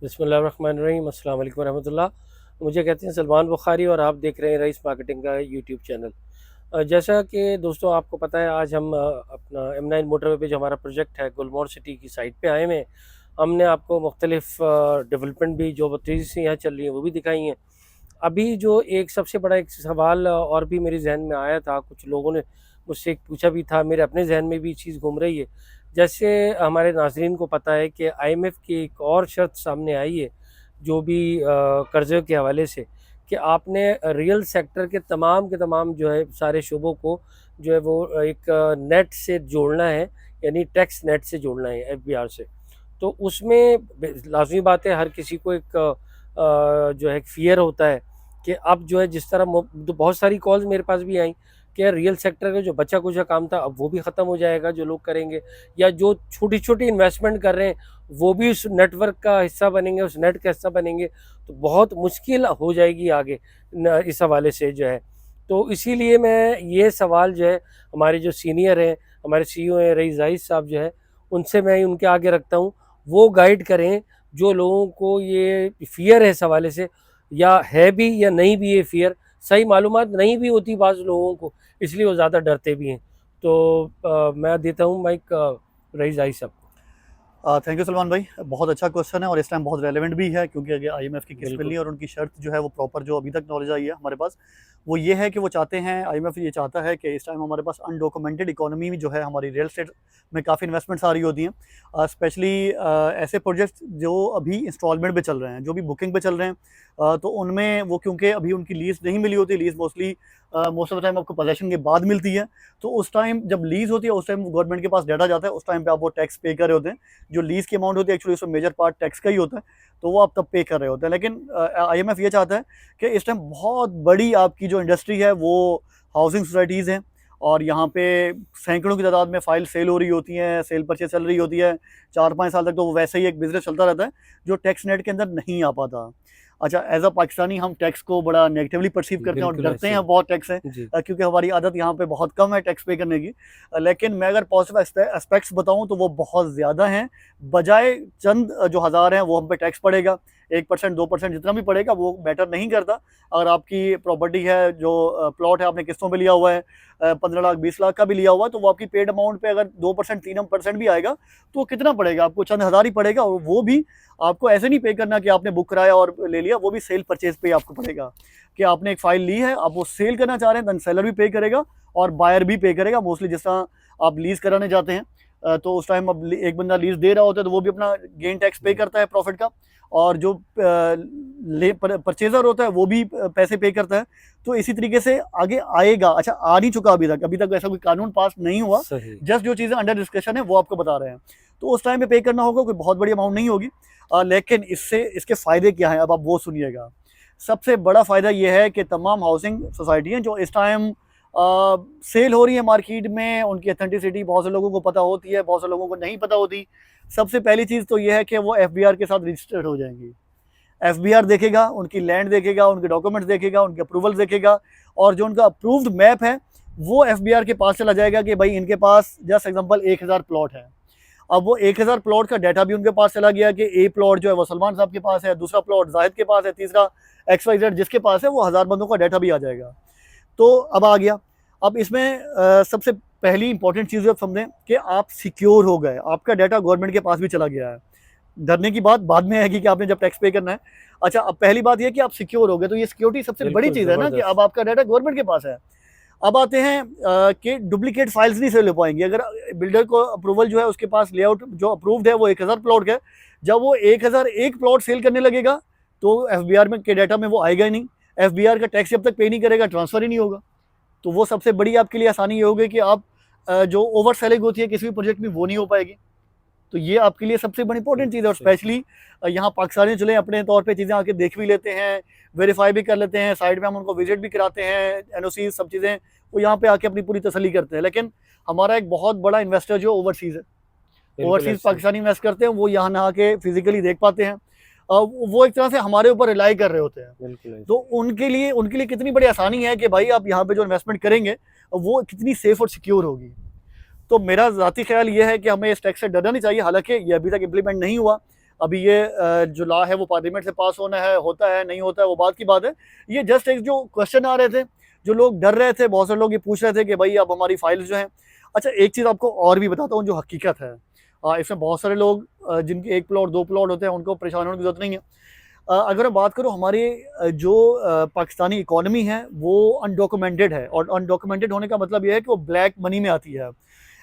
बिस्मिल्लाहिर्रहमानिर्रहीम, अस्सलाम वालेकुम रहमतुल्लाह। मुझे कहते हैं सलमान बुखारी और आप देख रहे हैं रईस मार्केटिंग का यूट्यूब चैनल। जैसा कि दोस्तों आपको पता है, आज हम अपना M9 मोटरवे पे जो हमारा प्रोजेक्ट है गुलमोहर सिटी की साइट पे आए हुए हैं। हमने आपको मुख्तलिफ डेवलपमेंट भी जो तेज़ी से यहाँ चल रही है वो भी दिखाई हैं। अभी जो एक सबसे बड़ा एक सवाल और भी मेरे जहन में आया था, कुछ लोगों ने मुझसे पूछा भी था, मेरे अपने जहन में भी चीज़ घूम रही है। जैसे हमारे नाज़रीन को पता है कि IMF की एक और शर्त सामने आई है, जो भी कर्ज़े के हवाले से, कि आपने रियल सेक्टर के तमाम जो है सारे शोबों को जो है वो एक नेट से जोड़ना है, यानी टैक्स नेट से जोड़ना है FBR से। तो उसमें लाजमी बात है, हर किसी को एक जो है फ़ियर होता है कि अब जो है जिस तरह तो बहुत सारी कॉल्स मेरे पास भी आई कि रियल सेक्टर का जो बचा कुचा काम था अब वो भी ख़त्म हो जाएगा जो लोग करेंगे, या जो छोटी छोटी इन्वेस्टमेंट कर रहे हैं वो भी उस नेटवर्क का हिस्सा बनेंगे, उस नेट का हिस्सा बनेंगे। तो बहुत मुश्किल हो जाएगी आगे इस हवाले से जो है। तो इसीलिए मैं ये सवाल जो है हमारे जो सीनियर हैं, हमारे CEO हैं रईस जाहिद साहब जो है, उनसे मैं उनके आगे रखता हूँ, वो गाइड करें जो लोगों को ये फ़ियर है इस हवाले से, या है भी या नहीं भी ये फ़ियर, सही मालूमात नहीं भी होती बाज़ लोगों को, इसलिए वो ज़्यादा डरते भी हैं। तो मैं देता हूँ माइक रईस जाहिद साहब को। थैंक यू सलमान भाई, बहुत अच्छा क्वेश्चन है और इस टाइम बहुत रेलेवेंट भी है, क्योंकि अगर IMF की किस्त मिलनी है और उनकी शर्त जो है वो प्रॉपर, जो अभी तक नॉलेज आई है हमारे पास, वो ये है कि वो चाहते हैं, IMF ये चाहता है कि इस टाइम हमारे पास अनडॉक्यूमेंटेड इकोनॉमी में जो है हमारी रियल एस्टेट में काफ़ी इन्वेस्टमेंट्स आ रही होती हैं, स्पेशली ऐसे प्रोजेक्ट्स जो अभी इंस्टॉलमेंट पे चल रहे हैं, जो भी बुकिंग पे चल रहे हैं, तो उनमें वो क्योंकि अभी उनकी लीज नहीं मिली होती, lease mostly most of the time आपको पोजेशन के बाद मिलती है। तो उस टाइम जब लीज होती है उस टाइम गवर्नमेंट के पास डाटा जाता है, उस टाइम पे आप वो टैक्स पे कर रहे होते हैं। जो लीज की अमाउंट होती है एक्चुअली उसमें मेजर पार्ट टैक्स का ही होता है, तो वो आप तब पे कर रहे होते हैं। लेकिन IMF ये चाहता है कि इस टाइम बहुत बड़ी आपकी जो इंडस्ट्री है वो हाउसिंग सोसाइटीज़ हैं, और यहाँ पे सैकड़ों की तादाद में फाइल सेल हो रही होती हैं, सेल परचेज चल रही होती है 4-5 साल तक, तो वो वैसे ही एक बिजनेस चलता रहता है जो टैक्स नेट के अंदर नहीं आ पाता। अच्छा, एज अ पाकिस्तानी हम टैक्स को बड़ा नेगेटिवली परसीव करते हैं और बिल्कुल डरते ऐसे हैं बहुत टैक्स से, जी। क्योंकि हमारी आदत यहाँ पे बहुत कम है टैक्स पे करने की। लेकिन मैं अगर पॉजिटिव एस्पेक्ट्स बताऊँ तो वो बहुत ज़्यादा हैं। बजाय चंद जो हज़ार हैं वो हम पे टैक्स पड़ेगा, 1% 2% जितना भी पड़ेगा वो मैटर नहीं करता। अगर आपकी प्रॉपर्टी है, जो प्लॉट है आपने किस्तों पे लिया हुआ है, 15 लाख 20 लाख का भी लिया हुआ है, तो वो आपकी पेड अमाउंट पे अगर 2% 3% भी आएगा तो कितना पड़ेगा आपको, चंद हज़ार ही पड़ेगा। और वो भी आपको ऐसे नहीं पे करना कि आपने बुक कराया और ले लिया, वो भी सेल परचेज पे आपको पड़ेगा कि आपने एक फाइल ली है, आप वो सेल करना चाह रहे हैं, देन सेलर भी पे करेगा और बायर भी पे करेगा। मोस्टली जिस तरह आप लीज कराने जाते हैं, तो उस टाइम अब एक बंदा लीज दे रहा होता है तो वो भी अपना गेन टैक्स पे करता है प्रॉफिट का, और जो परचेजर होता है वो भी पैसे पे करता है। तो इसी तरीके से आगे आएगा। अच्छा, आ नहीं चुका अभी तक ऐसा कोई कानून पास नहीं हुआ, सही। जस्ट जो चीज़ें अंडर डिस्कशन है वो आपको बता रहे हैं। तो उस टाइम पे करना होगा, कोई बहुत बड़ी अमाउंट नहीं होगी। लेकिन इसके फ़ायदे क्या हैं, अब आप वो सुनिएगा। सबसे बड़ा फ़ायदा ये है कि तमाम हाउसिंग सोसाइटी हैं जो इस टाइम सेल हो रही है मार्केट में, उनकी अथेंटिसिटी बहुत से लोगों को पता होती है, बहुत से लोगों को नहीं पता होती। सबसे पहली चीज़ तो ये है कि वो FBR के साथ रजिस्टर्ड हो जाएंगी। FBR देखेगा, उनकी लैंड देखेगा, उनके डॉक्यूमेंट्स देखेगा, उनके अप्रूवल देखेगा, और जो उनका अप्रूव्ड मैप है वो FBR के पास चला जाएगा कि भाई इनके पास जस्ट एग्जांपल 1000 प्लॉट है। अब वो 1000 प्लॉट का डाटा भी उनके पास चला गया कि ए प्लॉट जो है वो सलमान साहब के पास है, दूसरा प्लॉट जाहिद के पास है, तीसरा XYZ जिसके पास है, वो 1000 बंदों का डाटा भी आ जाएगा। तो अब आ गया। अब इसमें सबसे पहली इंपॉर्टेंट चीज़ आप समझें कि आप सिक्योर हो गए, आपका डाटा गवर्नमेंट के पास भी चला गया है। डरने की बात बाद में आएगी कि आपने जब टैक्स पे करना है। अच्छा, अब पहली बात यह कि आप सिक्योर हो गए, तो ये सिक्योरिटी सबसे बड़ी बिल्कुल चीज़ है ना, कि ज़बरदस्त। अब आपका डाटा गवर्नमेंट के पास है। अब आते हैं कि डुप्लीकेट फाइल्स नहीं सेल हो पाएंगी। अगर बिल्डर को अप्रूवल जो है उसके पास लेआउट जो अप्रूव्ड है वो 1000 प्लॉट का है, जब वो 1001 प्लॉट सेल करने लगेगा तो FBR में के डाटा में वो आएगा ही नहीं। FBR का टैक्स जब तक पे नहीं करेगा ट्रांसफ़र ही नहीं होगा। तो वो सबसे बड़ी आपके लिए आसानी ये होगी कि आप जो ओवर सेलिंग होती है किसी भी प्रोजेक्ट में वो नहीं हो पाएगी। तो ये आपके लिए सबसे बड़ी इंपॉर्टेंट चीज़ है। और स्पेशली यहाँ पाकिस्तानी चले अपने तौर पे चीज़ें आके देख भी लेते हैं, वेरीफाई भी कर लेते हैं, साइड में हम उनको विजिट भी कराते हैं, NOC सब चीज़ें वो यहाँ पे आके अपनी पूरी तसल्ली करते हैं। लेकिन हमारा एक बहुत बड़ा इन्वेस्टर जो ओवरसीज़ है, बिल्कुल ओवरसीज़ ऐसे पाकिस्तानी इन्वेस्ट करते हैं, वो यहाँ ना आके फिजिकली देख पाते हैं। वो एक तरह से हमारे ऊपर रिलाई कर रहे होते हैं। बिल्कुल तो ऐसे उनके लिए कितनी बड़ी आसानी है कि भाई आप यहाँ पे जो इन्वेस्टमेंट करेंगे वो कितनी सेफ और सिक्योर होगी। तो मेरा ज़ाती ख्याल ये है कि हमें इस टैक्स से डरना नहीं चाहिए। हालांकि ये अभी तक इम्प्लीमेंट नहीं हुआ, अभी ये जो लॉ है वो पार्लियामेंट से पास होता है नहीं होता है, वो बात की बात है। ये जस्ट एक जो क्वेश्चन आ रहे थे, जो लोग डर रहे थे, बहुत सारे लोग ये पूछ रहे थे कि भाई अब हमारी फाइल्स जो हैं। अच्छा, एक चीज़ आपको और भी बताता हूँ जो हकीकत है। इसमें बहुत सारे लोग जिनके 1 प्लॉट 2 प्लॉट होते हैं, उनको परेशान होने की जरूरत नहीं है। अगर मैं बात करूँ, हमारे जो पाकिस्तानी इकोनॉमी है वो अनडॉक्यूमेंटेड है, और अनडॉक्यूमेंटेड होने का मतलब ये है कि वो ब्लैक मनी में आती है।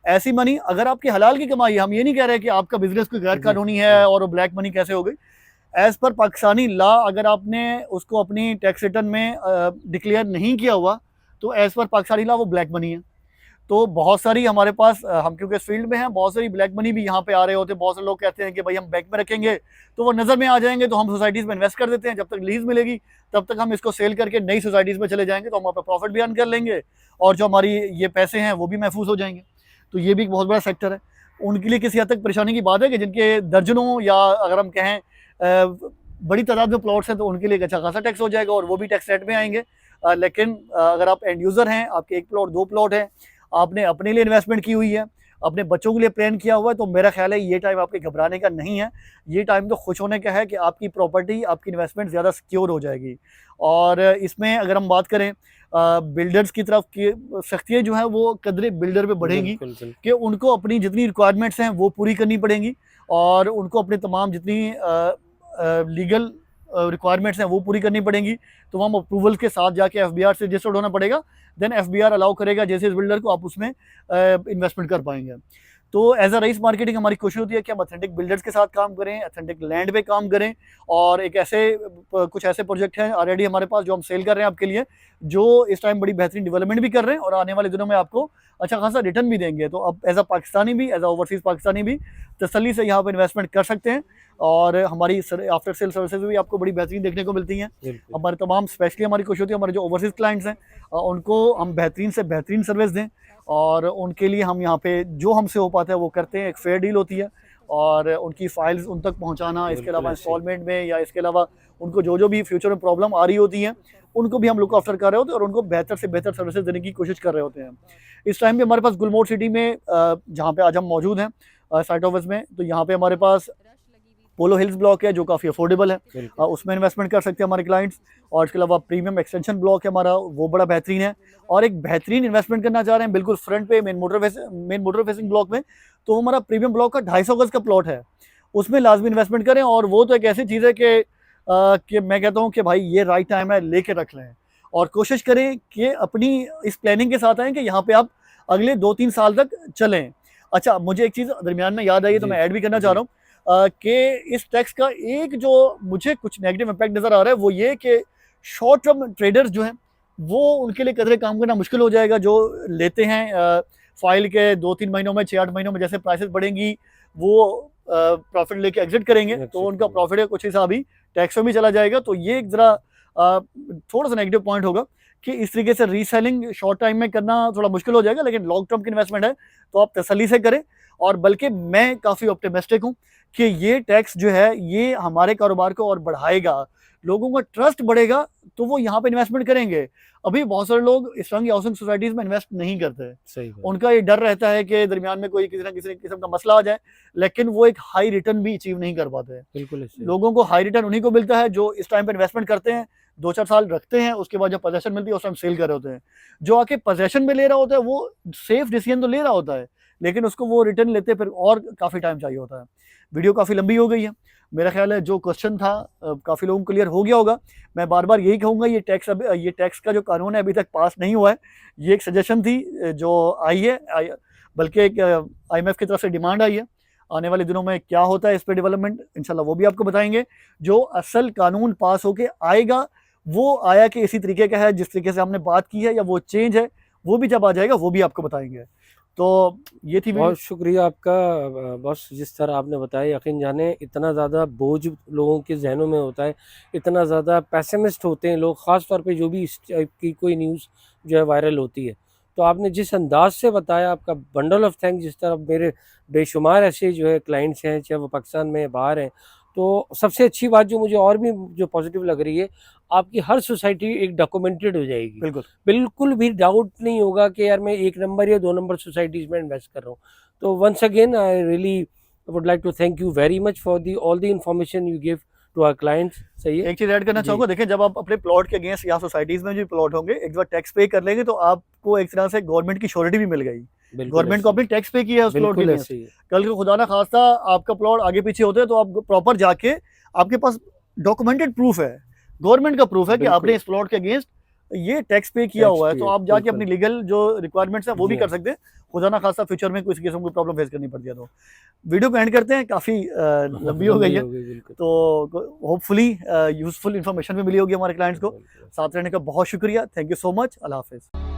ऐसी मनी अगर आपकी हलाल की कमाई है, हम ये नहीं कह रहे कि आपका बिजनेस कोई गैर कानूनी है और वो ब्लैक मनी कैसे हो गई। एज पर पाकिस्तानी लॉ अगर आपने उसको अपनी टैक्स रिटर्न में डिक्लेयर नहीं किया हुआ, तो एज पर पाकिस्तानी लॉ वो ब्लैक मनी है। तो बहुत सारी हमारे पास, हम क्योंकि इस फील्ड में हैं, बहुत सारी ब्लैक मनी भी यहाँ पे आ रहे होते हैं। बहुत सारे लोग कहते हैं कि भाई हम बैंक में रखेंगे तो वो नज़र में आ जाएंगे, तो हम सोसाइटीज़ में इन्वेस्ट कर देते हैं, जब तक लीज मिलेगी तब तक हम इसको सेल करके नई सोसाइटीज़ में चले जाएंगे, तो हम अपना प्रॉफिट भी अर्न कर लेंगे और जो हमारी ये पैसे हैं वो भी महफूज हो जाएंगे। तो ये भी एक बहुत बड़ा सेक्टर है। उनके लिए किसी हद तक परेशानी की बात है कि जिनके दर्जनों या अगर हम कहें बड़ी तादाद में प्लॉट्स हैं, तो उनके लिए एक अच्छा खासा टैक्स हो जाएगा और वो भी टैक्स रेट में आएंगे। लेकिन अगर आप एंड यूज़र हैं, आपके 1 प्लॉट 2 प्लॉट हैं, आपने अपने लिए इन्वेस्टमेंट की हुई है, अपने बच्चों के लिए प्लान किया हुआ है, तो मेरा ख्याल है ये टाइम आपके घबराने का नहीं है। ये टाइम तो खुश होने का है कि आपकी प्रॉपर्टी, आपकी इन्वेस्टमेंट ज़्यादा सिक्योर हो जाएगी। और इसमें अगर हम बात करें बिल्डर्स की तरफ की, सख्तियाँ जो हैं वो कदरे बिल्डर पे बढ़ेंगी कि उनको अपनी जितनी रिक्वायरमेंट्स हैं वो पूरी करनी पड़ेंगी, और उनको अपने तमाम जितनी लीगल रिक्वायरमेंट्स हैं वो पूरी करनी पड़ेंगी। तो हम अप्रूवल के साथ जाके FBR से रजिस्टर्ड होना पड़ेगा, देन FBR अलाउ करेगा जैसे इस बिल्डर को आप उसमें इन्वेस्टमेंट कर पाएंगे। तो एज अ रईस मार्केटिंग हमारी कोशिश होती है कि हम ऑथेंटिक बिल्डर्स के साथ काम करें, ऑथेंटिक लैंड पे काम करें, और एक ऐसे कुछ ऐसे प्रोजेक्ट हैं ऑलरेडी हमारे पास जो हम सेल कर रहे हैं आपके लिए, जो इस टाइम बड़ी बेहतरीन डेवलपमेंट भी कर रहे हैं और आने वाले दिनों में आपको अच्छा खासा रिटर्न भी देंगे। तो अब एज अ पाकिस्तानी भी, एज अ ओवरसीज़ पाकिस्तानी भी तसल्ली से यहाँ पर इन्वेस्टमेंट कर सकते हैं, और हमारी आफ्टर सेल सर्विसेज भी आपको बड़ी बेहतरीन देखने को मिलती हैं। हमारे तमाम स्पेशली हमारी कोशिश होती है हमारे जो ओवरसीज़ क्लाइंट्स हैं उनको हम बेहतरीन से बेहतरीन सर्विस दें, और उनके लिए हम यहाँ पे जो हमसे हो पाता है वो करते हैं। एक फेयर डील होती है, और उनकी फाइल्स उन तक पहुँचाना, इसके अलावा इंस्टॉलमेंट में या इसके अलावा उनको जो भी फ्यूचर में प्रॉब्लम आ रही होती है उनको भी हम लुक आफ्टर कर रहे होते हैं, और उनको बेहतर से बेहतर सर्विसेज देने की कोशिश कर रहे होते हैं। इस टाइम पे हमारे पास गुलमोहर सिटी में जहाँ पे आज हम मौजूद हैं साइट ऑफिस में, तो यहाँ पे हमारे पास पोलो हिल्स ब्लॉक है जो काफ़ी अफोर्डेबल है, उसमें इन्वेस्टमेंट कर सकते हैं हमारे क्लाइंट्स। और इसके अलावा प्रीमियम एक्सटेंशन ब्लॉक है हमारा, वो बड़ा बेहतरीन है। और एक बेहतरीन इन्वेस्टमेंट करना चाह रहे हैं बिल्कुल फ्रंट पे मेन मोटर फेसिंग ब्लॉक में, तो हमारा प्रीमियम ब्लॉक का 250 गज का प्लॉट है, उसमें लाजमी इन्वेस्टमेंट करें। और वो तो एक ऐसी चीज़ है कि मैं कहता हूँ कि भाई ये राइट टाइम है, लेके रख लें, और कोशिश करें कि अपनी इस प्लानिंग के साथ आएँ कि यहाँ पे आप अगले 2-3 साल तक चलें। अच्छा, मुझे एक चीज़ दरमियान में याद आई है तो मैं ऐड भी करना चाह रहा हूँ कि इस टैक्स का एक जो मुझे कुछ नेगेटिव इम्पैक्ट नज़र आ रहा है वो ये कि शॉर्ट टर्म ट्रेडर्स जो हैं वो उनके लिए कदरे काम करना मुश्किल हो जाएगा, जो लेते हैं फाइल के 2-3 महीनों में, 6-8 महीनों में जैसे प्राइसेस बढ़ेंगी वो प्रॉफिट लेके एग्जिट करेंगे, तो उनका प्रॉफिट है कुछ हिसाब ही टैक्स में भी चला जाएगा। तो ये एक ज़रा थोड़ा सा नेगेटिव पॉइंट होगा कि इस तरीके से रीसेलिंग शॉर्ट टाइम में करना थोड़ा मुश्किल हो जाएगा, लेकिन लॉन्ग टर्म की इन्वेस्टमेंट है तो आप तसल्ली से करें। और बल्कि मैं काफ़ी ऑप्टिमिस्टिक हूँ कि ये टैक्स जो है ये हमारे कारोबार को और बढ़ाएगा, लोगों का ट्रस्ट बढ़ेगा तो वो यहाँ पे इन्वेस्टमेंट करेंगे। अभी बहुत सारे लोग इस्लामिक हाउसिंग सोसाइटीज़ में इन्वेस्ट नहीं करते, सही उनका ये डर रहता है कि दरमियान में कोई किसी ना किसी किस्म का मसला आ जाए, लेकिन वो एक हाई रिटर्न भी अचीव नहीं कर पाते। बिल्कुल लोगों को हाई रिटर्न उन्हीं को मिलता है जो इस टाइम पर इन्वेस्टमेंट करते हैं, 2-4 साल रखते हैं, उसके बाद जब पोजेशन मिलती है उस टाइम सेल कर रहे होते हैं। जो आके पोजेशन में ले रहा होता है वो सेफ डिसीजन तो ले रहा होता है, लेकिन उसको वो रिटर्न लेते फिर और काफ़ी टाइम चाहिए होता है। वीडियो काफ़ी लंबी हो गई है, मेरा ख्याल है जो क्वेश्चन था काफ़ी लोगों को क्लियर हो गया होगा। मैं बार बार यही कहूँगा, ये टैक्स का जो कानून है अभी तक पास नहीं हुआ है। ये एक सजेशन थी जो आई है, बल्कि एक IMF की तरफ से डिमांड आई है। आने वाले दिनों में क्या होता है इस पर डेवलपमेंट इंशाल्लाह वो भी आपको बताएंगे। जो असल कानून पास होके आएगा वो आया कि इसी तरीके का है जिस तरीके से हमने बात की है, या वो चेंज है वो भी जब आ जाएगा वो भी आपको बताएंगे। तो ये थी। बहुत शुक्रिया आपका बॉस, जिस तरह आपने बताया, यकीन जाने इतना ज़्यादा बोझ लोगों के जहनों में होता है, इतना ज़्यादा पैसिमिस्ट होते हैं लोग, ख़ास तौर पे जो भी इस टाइप की कोई न्यूज़ जो है वायरल होती है। तो आपने जिस अंदाज से बताया, आपका बंडल ऑफ थैंक्स। जिस तरह मेरे बेशुमार ऐसे जो है क्लाइंट्स हैं, चाहे वो पाकिस्तान में बाहर हैं, तो सबसे अच्छी बात जो मुझे और भी जो पॉजिटिव लग रही है, आपकी हर सोसाइटी एक डॉक्यूमेंटेड हो जाएगी। बिल्कुल बिल्कुल भी डाउट नहीं होगा कि यार मैं 1 नंबर या 2 नंबर सोसाइटीज़ में इन्वेस्ट कर रहा हूँ। तो once again I really I would like to thank you very much for the all the information you give to our clients. सही है? एक चीज ऐड करना जी। चाहूंगा, देखिए जब आप अपने प्लॉट के अगेंस्ट या सोसाइटीज में जो प्लॉट होंगे एक बार टैक्स पे कर लेंगे तो आपको एक तरह से गवर्नमेंट की श्योरिटी भी मिल गई। बिल्कुल गवर्नमेंट को ऐसे आपने टैक्स पे किया है उस ही। प्लॉट के बिल्कुल अगेंस्ट, ऐसे ही है। कल को खुदा ना खास्ता आपका प्लॉट आगे पीछे होते हैं तो आप प्रॉपर जाके आपके पास डॉक्यूमेंटेड प्रूफ है, गवर्नमेंट का प्रूफ है कि बिल्कुल। आपने इस प्लॉट के अगेंस्ट ये टैक्स पे किया टैक्स हुआ है, पे तो है, आप जाके बिल्कुल। अपनी लीगल जो रिक्वायरमेमेंट्स है वो भी जी कर हाँ। सकते हैं, खुदा ना खास्ता फ्यूचर में किसी किस्म की प्रॉब्लम फेस करनी पड़ती है। तो वीडियो को एंड करते हैं, काफ़ी लंबी हो गई लंबी है, हो गई, बिल्कुल। तो होपफुली यूजफुल इंफॉर्मेशन भी मिली होगी हमारे क्लाइंट्स को। बिल्कुल। साथ रहने का बहुत शुक्रिया, थैंक यू सो मच, अल्लाह हाफिज़।